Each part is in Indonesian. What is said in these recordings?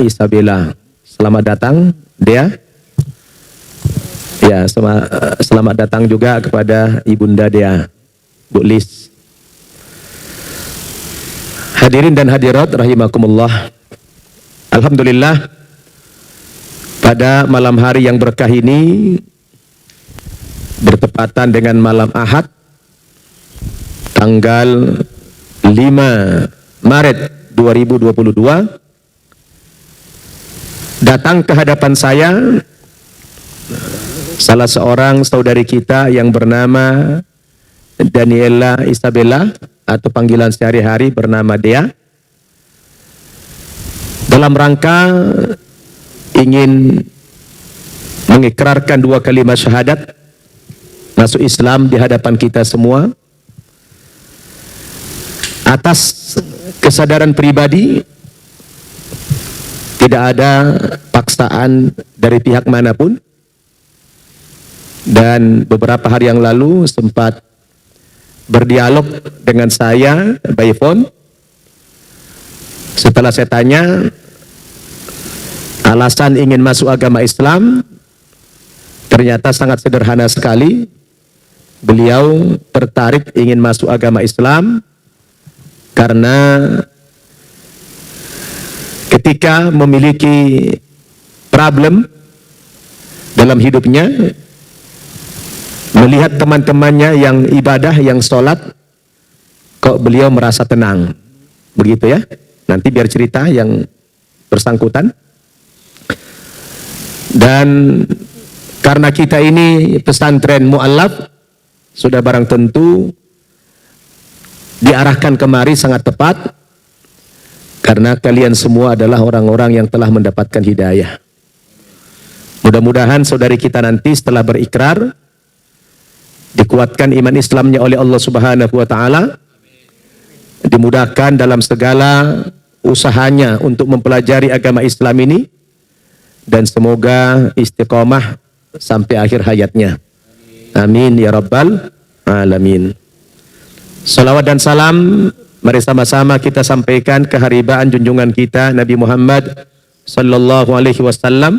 Isabella. Selamat datang, Dea. Ya, selamat datang juga kepada Ibunda Dea, Bu Lis. Hadirin dan hadirat rahimakumullah. Alhamdulillah, pada malam hari yang berkah ini bertepatan dengan malam Ahad tanggal 5 Maret 2022, datang ke hadapan saya salah seorang saudari kita yang bernama Daniela Isabella atau panggilan sehari-hari bernama Dea, dalam rangka ingin mengikrarkan 2 kalimat syahadat masuk Islam di hadapan kita semua atas kesadaran pribadi. Tidak ada paksaan dari pihak manapun. Dan beberapa hari yang lalu sempat berdialog dengan saya by phone. Setelah saya tanya alasan ingin masuk agama Islam, ternyata sangat sederhana sekali. Beliau tertarik ingin masuk agama Islam karena ketika memiliki problem dalam hidupnya, melihat teman-temannya yang ibadah, yang sholat, kok beliau merasa tenang. Begitu ya. Nanti biar cerita yang bersangkutan. Dan karena kita ini pesantren mu'allaf, sudah barang tentu diarahkan kemari sangat tepat. Karena kalian semua adalah orang-orang yang telah mendapatkan hidayah. Mudah-mudahan saudari kita nanti setelah berikrar, dikuatkan iman Islamnya oleh Allah Subhanahu wa Ta'ala, dimudahkan dalam segala usahanya untuk mempelajari agama Islam ini, dan semoga istiqomah sampai akhir hayatnya. Amin ya rabbal alamin. Salawat dan salam mari sama-sama kita sampaikan keharibaan junjungan kita Nabi Muhammad sallallahu alaihi wasallam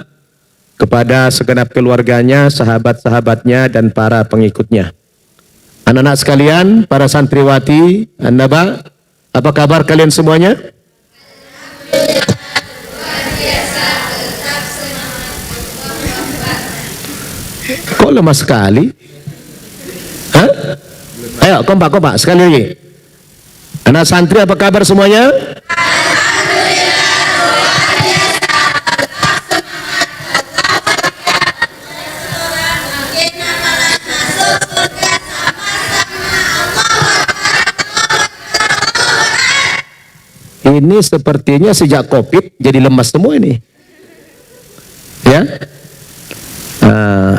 kepada segenap keluarganya, sahabat-sahabatnya, dan para pengikutnya. Anak-anak sekalian, para santriwati, An-Naba, apa kabar kalian semuanya? Kok lemah sekali? Hah? Ayo, kompak, sekali lagi. Anak santri, apa kabar semuanya? Ini sepertinya sejak COVID jadi lemas semua ini. Ya?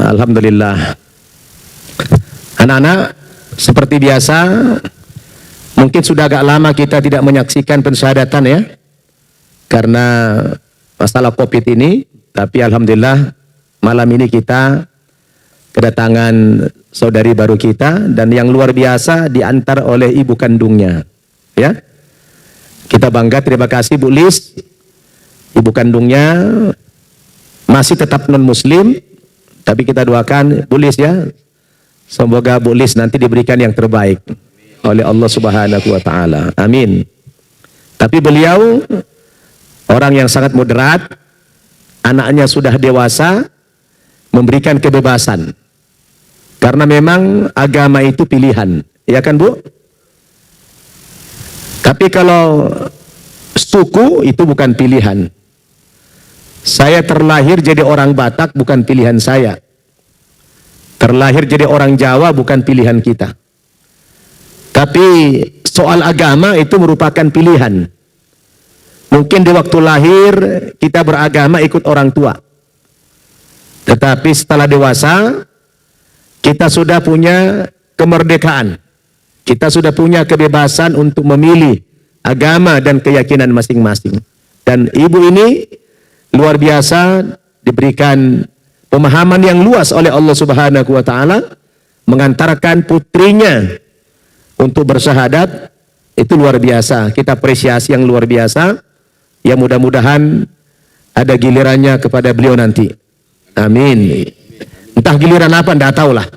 Alhamdulillah. Anak-anak, seperti biasa, mungkin sudah agak lama kita tidak menyaksikan pensyahadatan ya, karena masalah COVID ini. Tapi alhamdulillah malam ini kita kedatangan saudari baru kita, dan yang luar biasa diantar oleh ibu kandungnya. Ya, kita bangga, terima kasih Bu Lis. Ibu kandungnya masih tetap non muslim, tapi kita doakan Bu Lis ya, semoga Bu Lis nanti diberikan yang terbaik oleh Allah Subhanahu wa Ta'ala. Amin. Tapi beliau orang yang sangat moderat, anaknya sudah dewasa, memberikan kebebasan. Karena memang agama itu pilihan, ya kan Bu? Tapi kalau suku itu bukan pilihan. Saya terlahir jadi orang Batak bukan pilihan saya. Terlahir jadi orang Jawa bukan pilihan kita. Tapi soal agama itu merupakan pilihan. Mungkin di waktu lahir kita beragama ikut orang tua. Tetapi setelah dewasa kita sudah punya kemerdekaan. Kita sudah punya kebebasan untuk memilih agama dan keyakinan masing-masing. Dan ibu ini luar biasa, diberikan pemahaman yang luas oleh Allah Subhanahu wa Ta'ala, mengantarkan putrinya untuk bersyahadat. Itu luar biasa, kita apresiasi yang luar biasa. Ya mudah-mudahan ada gilirannya kepada beliau nanti. Amin. Entah giliran apa, enggak tahu lah.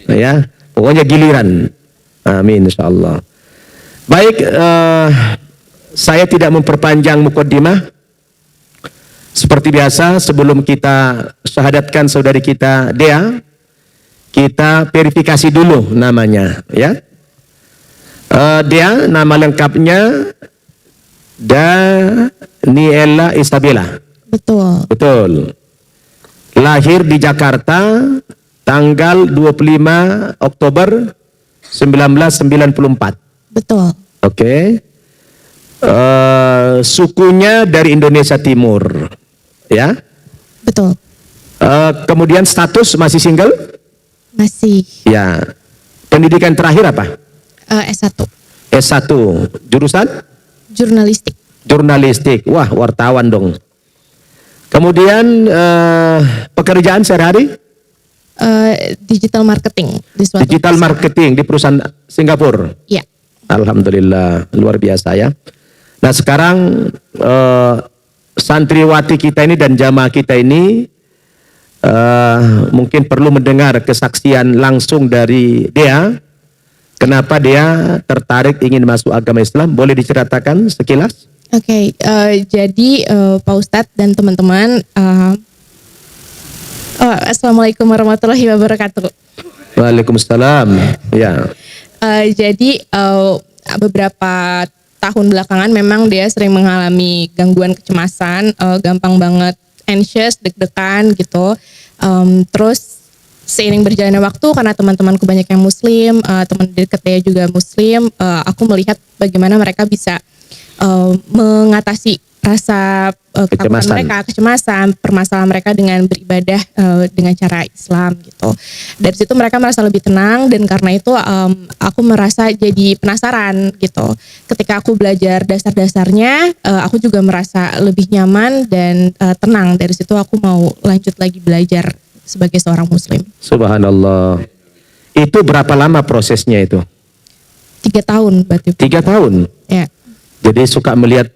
Ya, pokoknya giliran. Amin, insyaallah. Baik, saya tidak memperpanjang mukaddimah. Seperti biasa, sebelum kita syahadatkan saudari kita Dea, kita verifikasi dulu namanya, ya. Dea, nama lengkapnya Daniela Isabella. Betul. Betul. Lahir di Jakarta tanggal 25 Oktober 1994. Betul. Oke. Sukunya dari Indonesia Timur. Ya. Betul. Kemudian status masih single? Masih Ya. Pendidikan terakhir apa? S1. S1. Jurusan? Jurnalistik. Jurnalistik. Wah, wartawan dong. Kemudian pekerjaan sehari-hari? Digital marketing di suatu Digital perusahaan. marketing di perusahaan Singapura. Ya. Alhamdulillah, luar biasa ya. Nah sekarang santriwati kita ini dan jamaah kita ini mungkin perlu mendengar kesaksian langsung dari Dea. Kenapa dia tertarik ingin masuk agama Islam? Boleh diceritakan sekilas? Oke, jadi Pak Ustadz dan teman-teman, Assalamualaikum warahmatullahi wabarakatuh. Waalaikumsalam. Ya. Jadi beberapa tahun belakangan memang dia sering mengalami gangguan kecemasan, gampang banget anxious, deg-degan gitu. Terus seiring berjalannya waktu, karena teman-temanku banyak yang Muslim, teman dekat dia juga Muslim, aku melihat bagaimana mereka bisa mengatasi rasa ketakutan mereka, kecemasan, permasalahan mereka dengan beribadah dengan cara Islam gitu. Dari situ mereka merasa lebih tenang, dan karena itu aku merasa jadi penasaran gitu. Ketika aku belajar dasar-dasarnya, aku juga merasa lebih nyaman dan tenang. Dari situ aku mau lanjut lagi belajar sebagai seorang Muslim. Subhanallah. Itu berapa lama prosesnya itu? 3 tahun berarti. 3 tahun? Ya. Jadi suka melihat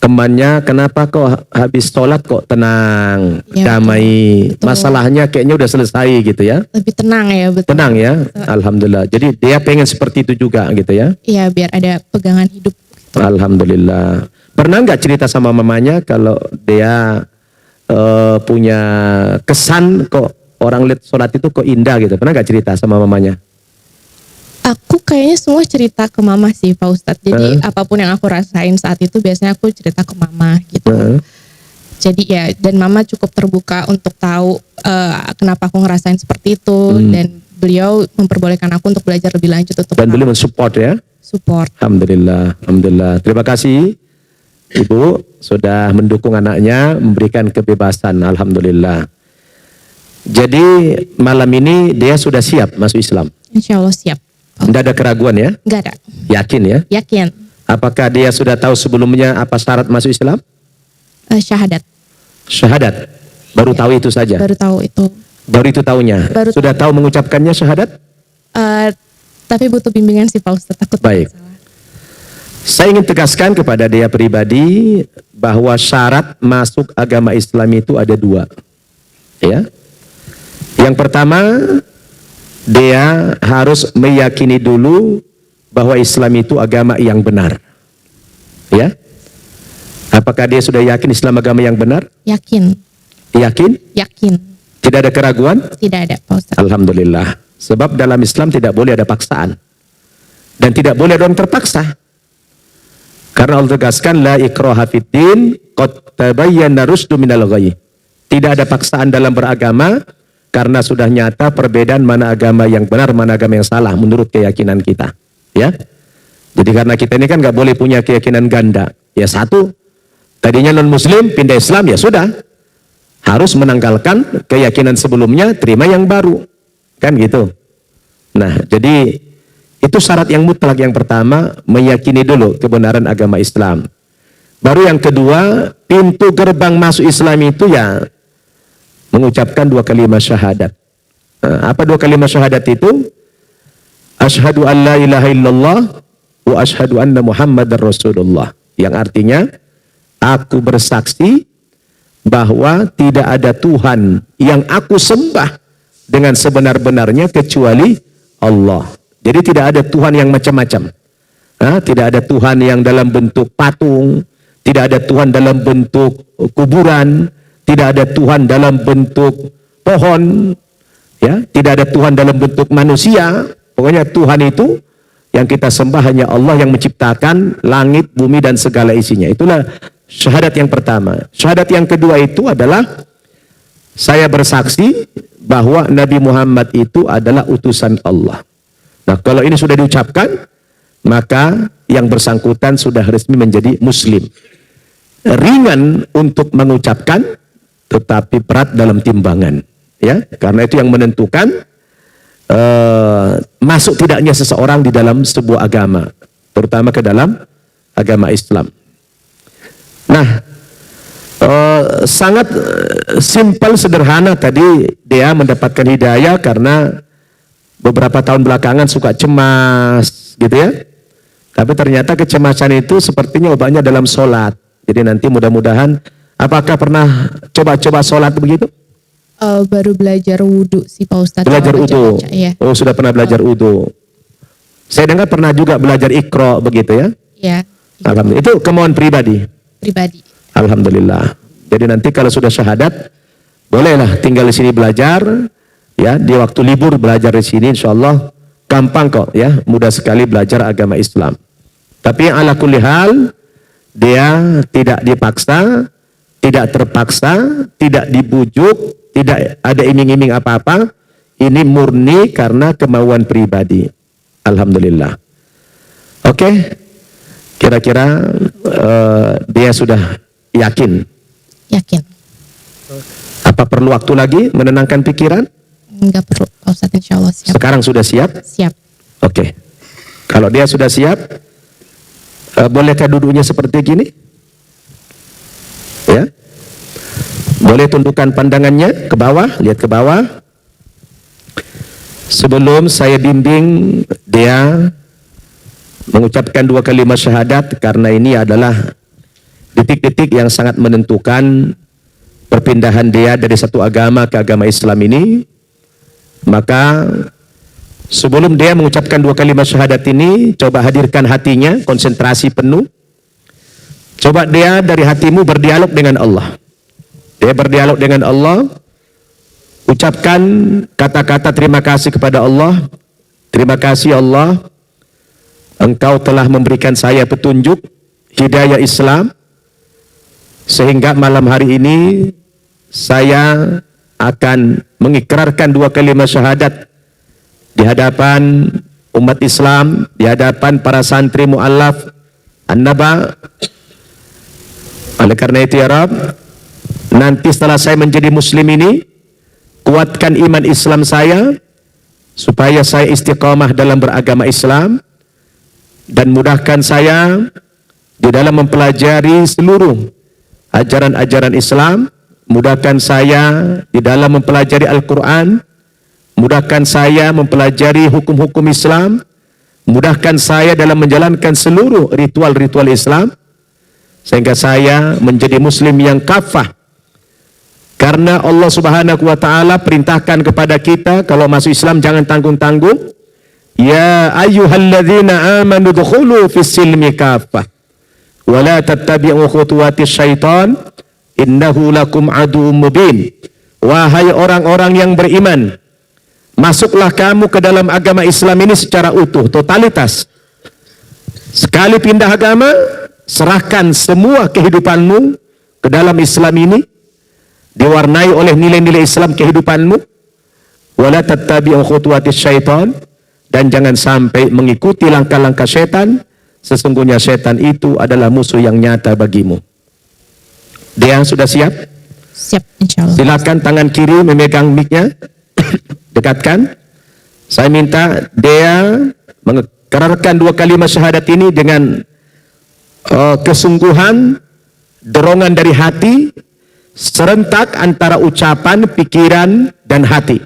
temannya, kenapa kok habis sholat kok tenang, Ya, damai, betul. Masalahnya kayaknya udah selesai gitu ya. Lebih tenang ya, betul. Tenang ya, alhamdulillah. Jadi dia pengen seperti itu juga gitu ya. Iya, biar ada pegangan hidup. Gitu. Alhamdulillah. Pernah nggak cerita sama mamanya kalau dia punya kesan kok orang lihat sholat itu kok indah gitu? Pernah nggak cerita sama mamanya? Aku kayaknya semua cerita ke mama sih Pak Ustadz. Jadi apapun yang aku rasain saat itu biasanya aku cerita ke mama gitu. Jadi ya, dan mama cukup terbuka untuk tahu kenapa aku ngerasain seperti itu. Dan beliau memperbolehkan aku untuk belajar lebih lanjut. Dan beliau mensupport ya? Support. Alhamdulillah, alhamdulillah. Terima kasih Ibu sudah mendukung anaknya, memberikan kebebasan. Alhamdulillah. Jadi malam ini dia sudah siap masuk Islam? Insya Allah siap. Tidak ada keraguan ya? Enggak ada. Yakin ya? Yakin. Apakah dia sudah tahu sebelumnya apa syarat masuk Islam? Syahadat. Syahadat. Baru tahu itu saja? Baru tahu itu. Baru itu tahunya? Sudah tahu mengucapkannya syahadat? Tapi butuh bimbingan sih Pak Ustadz. Takut. Baik. Saya ingin tegaskan kepada dia pribadi bahwa syarat masuk agama Islam itu ada 2. Ya. Yang pertama, dia harus meyakini dulu bahwa Islam itu agama yang benar. Ya. Apakah dia sudah yakin Islam agama yang benar? Yakin. Yakin? Yakin. Tidak ada keraguan? Tidak ada Pak Ustadz. Alhamdulillah. Sebab dalam Islam tidak boleh ada paksaan. Dan tidak boleh ada orang terpaksa. Karena Allah tegaskan la ikraha fiddin qad tabayyana rusdu minal ghayy. Tidak ada paksaan dalam beragama karena sudah nyata perbedaan mana agama yang benar, mana agama yang salah menurut keyakinan kita. Ya. Jadi karena kita ini kan nggak boleh punya keyakinan ganda. Ya satu, tadinya non muslim pindah Islam ya sudah. Harus menanggalkan keyakinan sebelumnya, terima yang baru. Kan gitu. Nah, jadi itu syarat yang mutlak. Yang pertama, meyakini dulu kebenaran agama Islam. Baru yang kedua, pintu gerbang masuk Islam itu ya mengucapkan 2 kalimat syahadat. Apa 2 kalimat syahadat itu? Asyhadu an la ilaha illallah wa asyhadu anna Muhammadar Rasulullah. Yang artinya, aku bersaksi bahwa tidak ada Tuhan yang aku sembah dengan sebenar-benarnya kecuali Allah. Jadi tidak ada Tuhan yang macam-macam. Tidak ada Tuhan yang dalam bentuk patung, tidak ada Tuhan dalam bentuk kuburan, tidak ada Tuhan dalam bentuk pohon, ya, tidak ada Tuhan dalam bentuk manusia. Pokoknya Tuhan itu yang kita sembah hanya Allah yang menciptakan langit, bumi dan segala isinya. Itulah syahadat yang pertama. Syahadat yang kedua itu adalah saya bersaksi bahwa Nabi Muhammad itu adalah utusan Allah. Nah, kalau ini sudah diucapkan, maka yang bersangkutan sudah resmi menjadi muslim. Ringan untuk mengucapkan, tetapi berat dalam timbangan. Ya, karena itu yang menentukan masuk tidaknya seseorang di dalam sebuah agama, terutama ke dalam agama Islam. Nah, sangat simpel, sederhana tadi dia mendapatkan hidayah karena beberapa tahun belakangan suka cemas, gitu ya. Tapi ternyata kecemasan itu sepertinya obatnya dalam sholat. Jadi nanti mudah-mudahan, apakah pernah coba-coba sholat begitu? Baru belajar wudhu sih Pak Ustadz. Belajar wudhu? Ya. Oh, sudah pernah belajar wudhu. Saya dengar pernah juga belajar Iqra begitu ya? Iya. Alhamdulillah. Itu kemauan pribadi? Pribadi. Alhamdulillah. Jadi nanti kalau sudah syahadat, bolehlah tinggal di sini belajar, ya, di waktu libur belajar di sini, insya Allah gampang kok, ya, mudah sekali belajar agama Islam. Tapi ala kulli hal, dia tidak dipaksa, tidak terpaksa, tidak dibujuk, tidak ada iming-iming apa-apa. Ini murni karena kemauan pribadi. Alhamdulillah. Oke, kira-kira dia sudah yakin? Yakin. Apa perlu waktu lagi menenangkan pikiran? Enggak perlu Pak Ustadz, insya Allah siap. Sekarang sudah siap? Siap. Oke. Kalau dia sudah siap, bolehkah duduknya seperti gini? Ya. Boleh tundukkan pandangannya ke bawah, lihat ke bawah. Sebelum saya bimbing dia mengucapkan 2 kalimat syahadat, karena ini adalah detik-detik yang sangat menentukan perpindahan dia dari satu agama ke agama Islam ini. Maka sebelum dia mengucapkan 2 kalimat syahadat ini, coba hadirkan hatinya, konsentrasi penuh. Coba dia dari hatimu berdialog dengan Allah. Dia berdialog dengan Allah, ucapkan kata-kata terima kasih kepada Allah. Terima kasih Allah, Engkau telah memberikan saya petunjuk, hidayah Islam, sehingga malam hari ini saya akan mengikrarkan 2 kalimat syahadat di hadapan umat Islam, di hadapan para santri mu'allaf An-Naba. Oleh karena itu ya Rabb, nanti setelah saya menjadi muslim ini, kuatkan iman Islam saya, supaya saya istiqamah dalam beragama Islam, dan mudahkan saya di dalam mempelajari seluruh ajaran-ajaran Islam. Mudahkan saya di dalam mempelajari Al-Quran, mudahkan saya mempelajari hukum-hukum Islam, mudahkan saya dalam menjalankan seluruh ritual-ritual Islam, sehingga saya menjadi muslim yang kafah. Karena Allah Subhanahu wa Ta'ala perintahkan kepada kita, kalau masuk Islam jangan tanggung-tanggung. Ya ayyuhalladzina amanu dukhulu fis silmi kafah wa la tattabi'u khutuwatis syaitan innahu lakum aduwwum mubin. Wahai orang-orang yang beriman, masuklah kamu ke dalam agama Islam ini secara utuh, totalitas. Sekali pindah agama, serahkan semua kehidupanmu ke dalam Islam ini, diwarnai oleh nilai-nilai Islam kehidupanmu. Wala tattabi'u khutuwatis syaitan, dan jangan sampai mengikuti langkah-langkah setan. Sesungguhnya setan itu adalah musuh yang nyata bagimu. Dia sudah siap? Siap, insya Allah. Silakan tangan kiri memegang mic-nya. Dekatkan. Saya minta dia mengikrarkan 2 kalimat syahadat ini dengan kesungguhan, dorongan dari hati, serentak antara ucapan, pikiran, dan hati.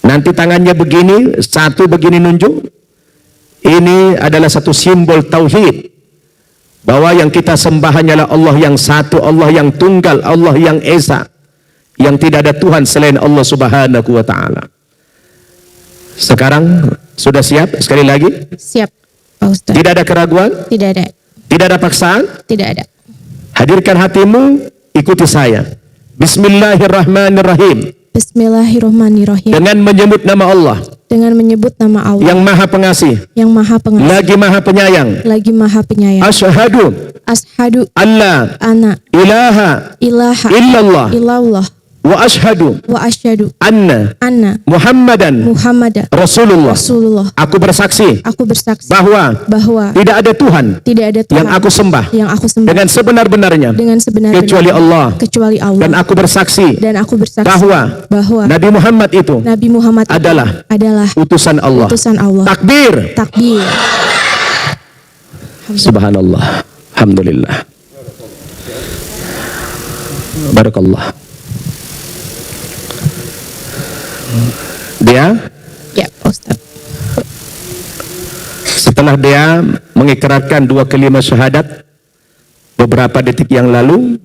Nanti tangannya begini, satu begini nunjuk. Ini adalah satu simbol tauhid. bahwa yang kita sembah hanyalah Allah yang satu, Allah yang tunggal, Allah yang esa, yang tidak ada Tuhan selain Allah Subhanahu wa taala. Sekarang sudah siap? Sekali lagi, Siap, Pak Ustadz. tidak ada keraguan, Tidak ada. tidak ada paksaan. Tidak ada. Hadirkan hatimu, ikuti saya. Bismillahirrahmanirrahim. Bismillahirrahmanirrahim. Dengan menyebut nama Allah Dengan menyebut nama Allah yang Maha Pengasih, yang Maha Pengasih, lagi Maha Penyayang. lagi Maha Penyayang. Asyhadu Ashadu alla anna ilaha ilaha illallah illallah wa asyhadu wa asyhadu anna anna Muhammadan Muhammadan Rasulullah. Rasulullah. Aku bersaksi Aku bersaksi bahwa bahwa tidak ada Tuhan tidak ada Tuhan yang aku sembah yang aku sembah dengan sebenar-benarnya dengan sebenarnya kecuali Allah. kecuali Allah. Dan aku bersaksi Dan aku bersaksi bahwa Nabi Muhammad itu Nabi Muhammad itu adalah utusan Allah. utusan Allah. Takbir. Takbir. Subhanallah. Alhamdulillah. Barakallah. Dia Ya, Pak Ustadz. setelah dia mengikrarkan dua kalimat syahadat beberapa detik yang lalu,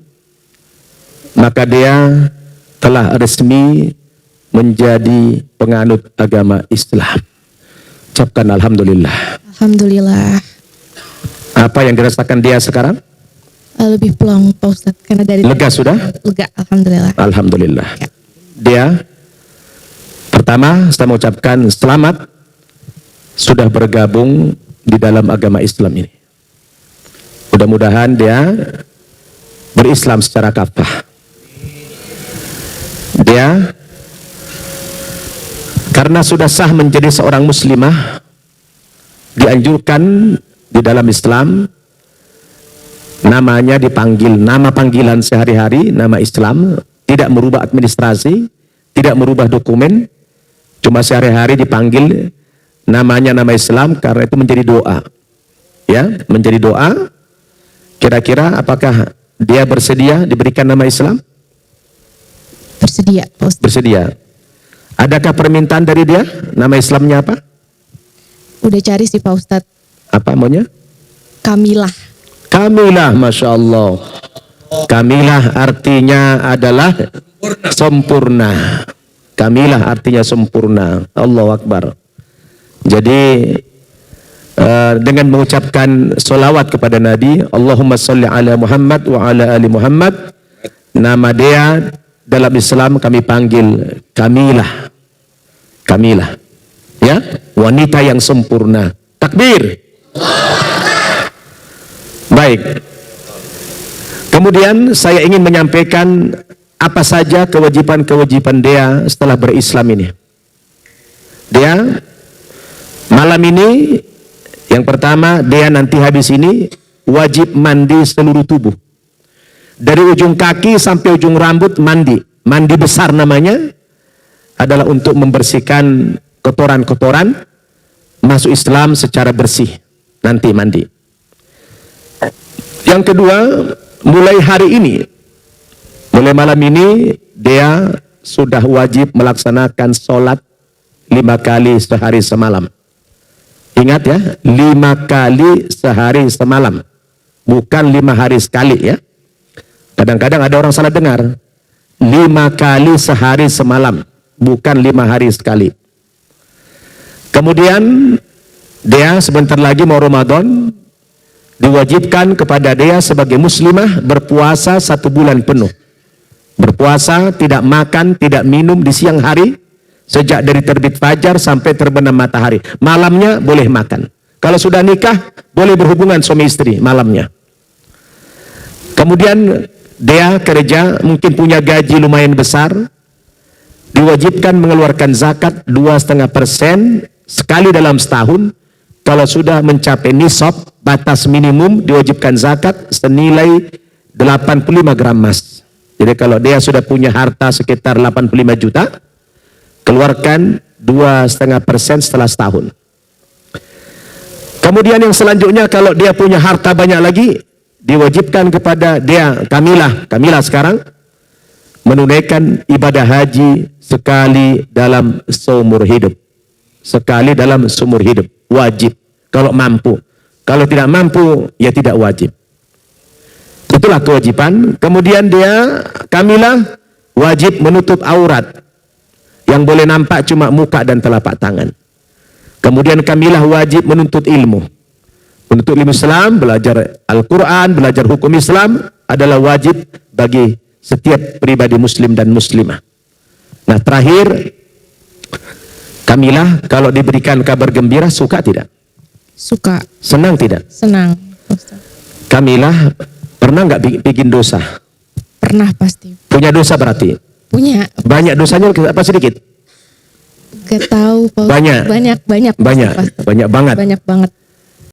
maka dia telah resmi menjadi penganut agama Islam. Ucapkan alhamdulillah. Alhamdulillah. Apa yang dirasakan dia sekarang? Lebih plong, Pak Ustadz, karena dari Lega sudah? lega. Alhamdulillah. Alhamdulillah. Ya. Dia pertama saya mengucapkan selamat sudah bergabung di dalam agama Islam ini. Mudah-mudahan dia berislam secara kafah. Dia karena sudah sah menjadi seorang muslimah, dianjurkan di dalam Islam namanya dipanggil nama panggilan sehari-hari, nama Islam, tidak merubah administrasi, tidak merubah dokumen, cuma sehari-hari dipanggil namanya nama Islam karena itu menjadi doa. Ya, menjadi doa. Kira-kira apakah dia bersedia diberikan nama Islam? Bersedia, Pak Ustadz. Bersedia. Adakah permintaan dari dia? Nama Islamnya apa? Udah cari sih, Pak Ustadz. Apa maunya? Kamilah. Kamilah, Masya Allah. Kamilah artinya adalah sempurna. Kamilah artinya sempurna. Allahu Akbar. Jadi dengan mengucapkan solawat kepada Nabi, Allahumma salli ala Muhammad wa ala ali Muhammad, nama dia dalam Islam kami panggil Kamilah. Kamilah. Ya, wanita yang sempurna. Takbir. Baik. Kemudian saya ingin menyampaikan apa saja kewajiban-kewajiban dia setelah berislam ini. Dia malam ini yang pertama, dia nanti habis ini wajib mandi seluruh tubuh. Dari ujung kaki sampai ujung rambut mandi. Mandi besar namanya adalah untuk membersihkan kotoran-kotoran, masuk Islam secara bersih. Nanti mandi. Yang kedua, mulai hari ini, mulai malam ini, dia sudah wajib melaksanakan sholat 5 kali sehari semalam. Ingat ya, 5 kali sehari semalam. Bukan 5 hari sekali ya. Kadang-kadang ada orang salah dengar. 5 kali sehari semalam. Bukan 5 hari sekali. Kemudian, dia sebentar lagi mau Ramadan. Diwajibkan kepada dia sebagai muslimah berpuasa 1 bulan penuh. Berpuasa, tidak makan, tidak minum di siang hari. Sejak dari terbit fajar sampai terbenam matahari. Malamnya boleh makan. Kalau sudah nikah, boleh berhubungan suami istri malamnya. Kemudian dia kerja, mungkin punya gaji lumayan besar. Diwajibkan mengeluarkan zakat 2,5% sekali dalam setahun. Kalau sudah mencapai nisab, batas minimum diwajibkan zakat senilai 85 gram emas. Jadi kalau dia sudah punya harta sekitar 85 juta, keluarkan 2,5% setelah setahun. Kemudian yang selanjutnya, kalau dia punya harta banyak lagi, diwajibkan kepada dia, Kamilah sekarang, menunaikan ibadah haji sekali dalam seumur hidup. Sekali dalam seumur hidup. Wajib. Kalau mampu. Kalau tidak mampu, ya tidak wajib. Itulah kewajiban. Kemudian kamilah wajib menutup aurat. Yang boleh nampak cuma muka dan telapak tangan. Kemudian kamilah wajib menuntut ilmu. Menuntut ilmu Islam, belajar Al-Quran, belajar hukum Islam adalah wajib bagi setiap pribadi muslim dan muslimah. Nah terakhir, kamilah kalau diberikan kabar gembira suka tidak? Suka. Senang tidak? Senang. Ustaz. Kamilah pernah nggak bikin dosa? Pernah pasti. Punya dosa berarti? Punya. Banyak dosanya apa sedikit? Gak tahu Pak Ustaz. Banyak. Banyak. Banyak, Pasti. banyak banget. Banyak banget.